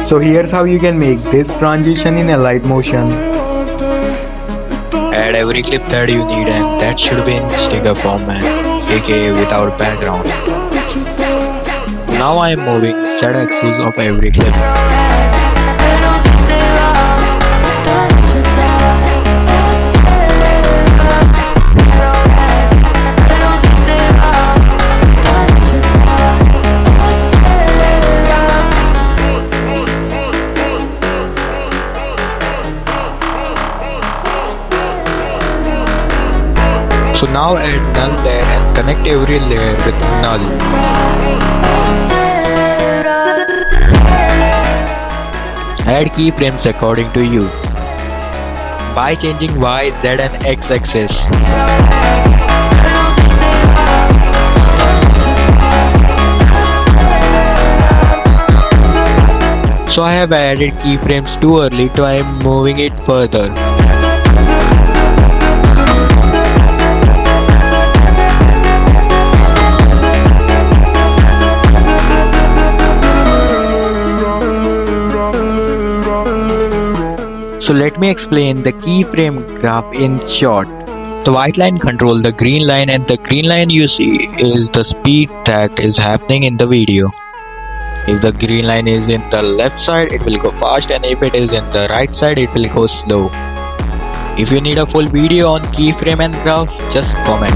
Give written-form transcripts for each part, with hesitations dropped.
So here's how you can make this transition in Alight Motion. Add every clip that you need, and that should be in sticker format, aka without background. Now I am moving Z-axis of every clip. So now add null layer and connect every layer with null. Add keyframes according to you by changing Y, Z and X axis. So I have added keyframes too early, so I am moving it further. So let me explain the keyframe graph in short. The white line controls the green line, and the green line you see is the speed that is happening in the video. If the green line is in the left side, it will go fast, and if it is in the right side, it will go slow. If you need a full video on keyframe and graph, just comment.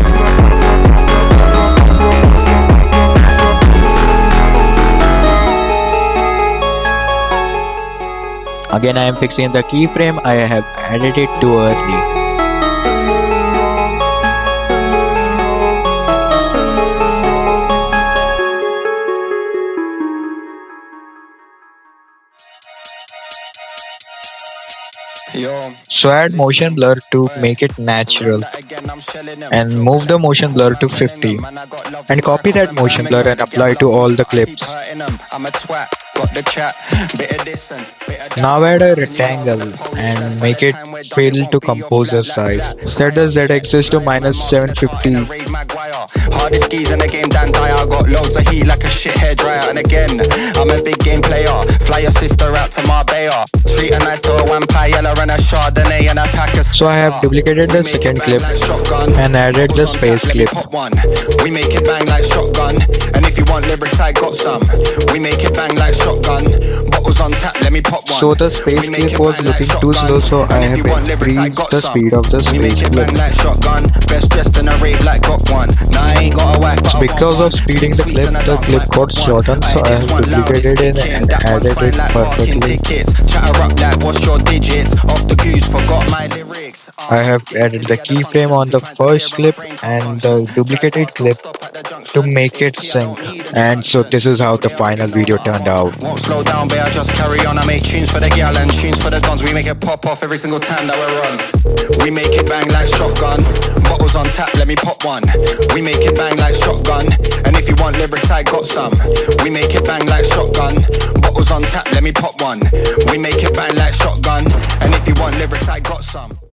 Again, I am fixing the keyframe. I have added it too early. So add motion blur to make it natural and move the motion blur to 50 and copy that motion blur and apply to all the clips. Now add a rectangle and make it fill to composer size. Set the Z-axis to -750. Hardest keys in the game, Dan Dyer. Got loads of heat like a shit hair dryer. And again, I'm a big game player. Fly your sister out to Marbella. Treat her nice to a vampire, yellow and a Chardonnay and a pack of. So I have duplicated the second clip and added the space clip. We make it bang like shotgun. And if you want lyrics, I got some. We make it bang like shotgun. Bottles on tap, let me pop one. So the space clip was looking too slow, so I have increased the speed of the space clip. Best dressed in a rave like got one. Now I ain't got a wife, but because of speeding the clip got shortened, so I have duplicated it and added it perfectly. Chatter up like what's your digits? Off the goose, forgot my lyrics. I have added the keyframe on the first clip and the duplicated clip to make it sync. And so this is how the final video turned out. Won't slow down, but I just carry on. I make tunes for the gal and tunes for the dons. We make it pop off every single time that we're on. We make it bang like shotgun. Bottles on tap, let me pop one. We make it bang like shotgun. And if you want lyrics, I got some. We make it bang like shotgun. Bottles on tap, let me pop one. We make it bang like shotgun. And if you want lyrics, I got some.